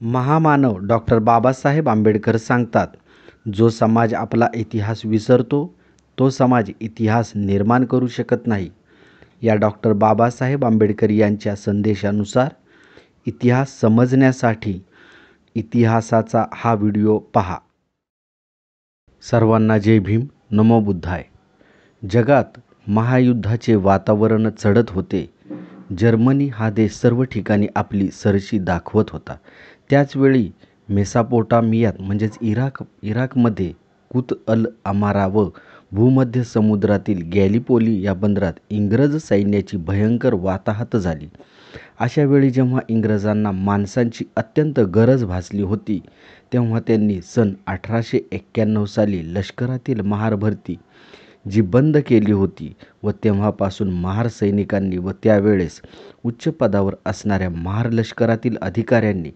महामानव डॉक्टर बाबासाहेब आंबेडकर सांगतात, जो समाज आपला इतिहास विसरतो, तो समाज इतिहास निर्माण करू शकत नाही. या डॉक्टर बाबासाहेब आंबेडकर यांच्या संदेशानुसार इतिहास समजण्यासाठी इतिहासाचा हा व्हिडिओ पहा. सर्वांना जय भीम, नमो बुद्धाय. जगात महायुद्धाचे वातावरण चढत होते. जर्मनी हा देश सर्व ठिकाणी आपली सरशी दाखवत होता. त्याचवेळी मेसोपोटामियात म्हणजेच इराकमध्ये कुत अल अमारा व भूमध्य समुद्रातील गॅलिपोली या बंदरात इंग्रज सैन्याची भयंकर वाताहत झाली. अशा वेळी जेव्हा इंग्रजांना माणसांची अत्यंत गरज भासली होती, तेव्हा त्यांनी सन 1891 साली लष्करातील महार भरती जी बंद केली होती व तेव्हापासून महार सैनिकांनी व त्यावेळेस उच्च पदावर असणाऱ्या महार लष्करातील अधिकाऱ्यांनी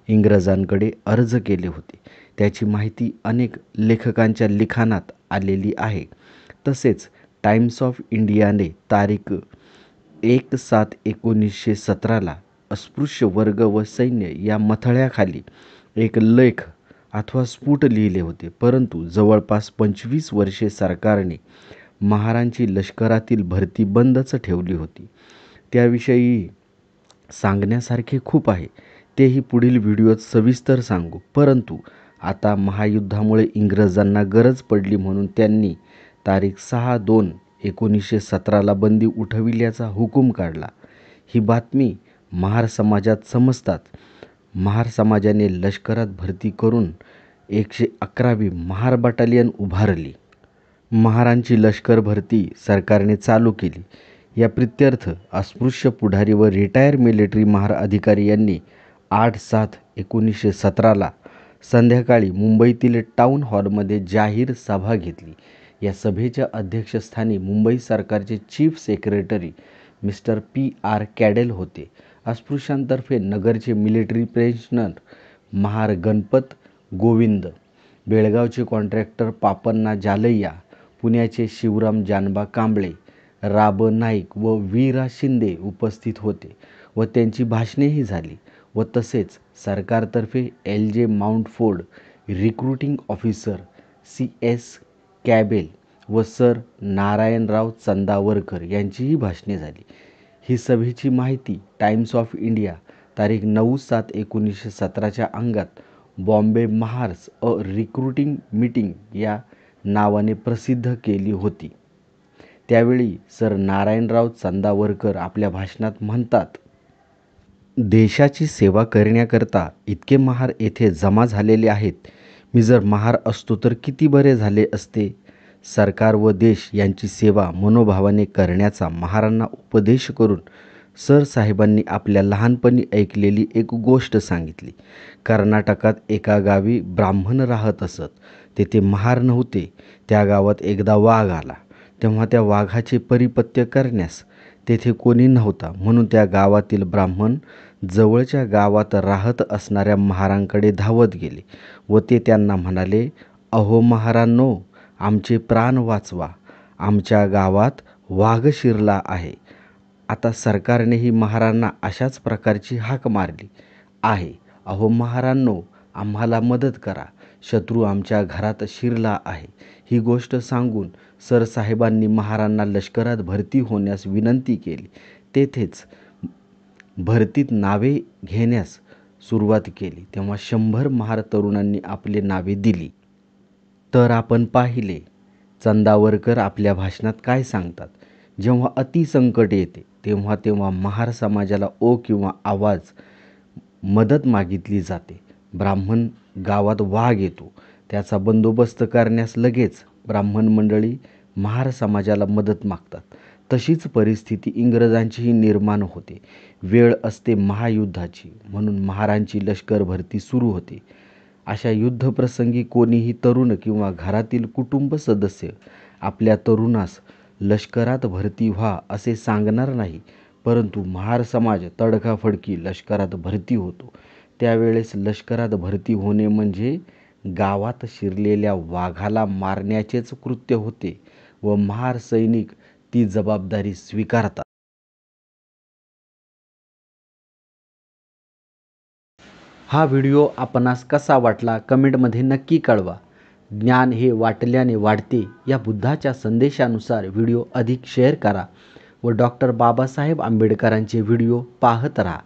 इंग्रजांकडे अर्ज केले होते. त्याची माहिती अनेक लेखकांच्या लिखाणात आलेली आहे. तसेच टाइम्स ऑफ इंडियाने तारीख 1/7/1917 अस्पृश्य वर्ग व सैन्य या मथळ्याखाली एक लेख अथवा स्फुट लिहिले होते. परंतु जवळपास 25 वर्षे सरकारने महारांची लष्करातील भरती बंदच ठेवली होती. त्याविषयी सांगण्यासारखे खूप आहे, तेही पुढील व्हिडिओत सविस्तर सांगू. परंतु आता महायुद्धामुळे इंग्रजांना गरज पडली म्हणून त्यांनी तारीख 6/2/1917 बंदी उठविल्याचा हुकूम काढला. ही बातमी महार समाजात समजतात महार समाजाने लष्करात भरती करून 111वी महार बटालियन उभारली. महारांची लष्कर भरती सरकारने चालू केली. या प्रित्यर्थ अस्पृश्य पुढारी व रिटायर मिलिटरी महार अधिकारी यांनी 8/7/1917 संध्याकाळी मुंबईतील टाउन हॉलमध्ये जाहीर सभा घेतली. या सभेच्या अध्यक्षस्थानी मुंबई सरकारचे chief secretary mister PR Cadell होते. अस्पृश्यांतर्फे नगरचे मिलिटरी पेन्शनर महार गणपत गोविंद, बेळगावचे कॉन्ट्रॅक्टर पापण्णा जालैया, पुण्याचे शिवराम जानबा कांबळे, राब नाईक व वीरा शिंदे उपस्थित होते व त्यांची भाषणेही झाली. व तसेच सरकारतर्फे LJ माउंटफोर्ड, रिक्रुटिंग ऑफिसर CS कॅबेल व सर नारायणराव चंदावरकर यांचीही भाषणे झाली. ही सभेची माहिती टाइम्स ऑफ इंडिया तारीख 9/7/1917 अंगात बॉम्बे महार्स अ रिक्रुटिंग मीटिंग या नावाने प्रसिद्ध केली होती. त्यावेळी सर नारायणराव चंदावरकर आपल्या भाषणात म्हणतात, देशाची सेवा करण्याकरता इतके महार येथे जमा झालेले आहेत. मी जर महार असतो तर किती बरे झाले असते. सरकार व देश यांची सेवा मनोभावाने करण्याचा महारांना उपदेश करून सरसाहेबांनी आपल्या लहानपणी ऐकलेली एक गोष्ट सांगितली. कर्नाटकात एका गावी ब्राह्मण राहत असत. तेथे महार नव्हते. त्या गावात एकदा वाघ आला. तेव्हा त्या वाघाचे परिपत्य करण्यास तेथे कोणी नव्हता. म्हणून त्या गावातील ब्राह्मण जवळच्या गावात राहत असणाऱ्या महारांकडे धावत गेले व ते त्यांना म्हणाले, अहो महारांनो, आमचे प्राण वाचवा. आमच्या गावात वाघ शिरला आहे. आता सरकारनेही महारांना अशाच प्रकारची हाक मारली आहे. अहो महारांनो, आम्हाला मदत करा. शत्रू आमच्या घरात शिरला आहे. ही गोष्ट सांगून सरसाहेबांनी महारांना लष्करात भरती होण्यास विनंती केली. तेथेच भरतीत नावे घेण्यास सुरुवात केली. तेव्हा 100 महार तरुणांनी आपली नावे दिली. तर आपण पाहिले चंदावरकर आपल्या भाषणात काय सांगतात. जेव्हा अतिसंकट येते तेव्हा महार समाजाला ओ किंवा आवाज मदत मागितली जाते. ब्राह्मण गावात वाघ येतो, त्याचा बंदोबस्त करण्यास लगेच ब्राह्मण मंडळी महार समाजाला मदत मागतात. तशीच परिस्थिती इंग्रजांचीही निर्माण होते. वेळ असते महायुद्धाची, म्हणून महारांची लष्कर भरती सुरू होते. अशा युद्धप्रसंगी कोणीही तरुण किंवा घरातील कुटुंब सदस्य आपल्या तरुणास लष्करात भरती व्हा असे सांगणार नाही. परंतु महार समाज तडकाफडकी लष्करात भरती होतो. त्यावेळेस लष्करात भरती होणे म्हणजे गावात शिरलेल्या वाघाला मारण्याचेच कृत्य होते व महार सैनिक ती जबाबदारी स्वीकारतात. हा व्हिडिओ आपणास कसा वाटला कमेंटमध्ये नक्की कळवा. ज्ञान हे वाटल्याने वाढते या बुद्धाच्या संदेशानुसार व्हिडिओ अधिक शेअर करा व डॉक्टर बाबासाहेब आंबेडकरांचे व्हिडिओ पाहत राहा.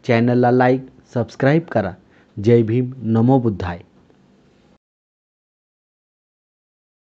चॅनलला लाईक सबस्क्राईब करा. जय भीम, नमो बुद्धाय.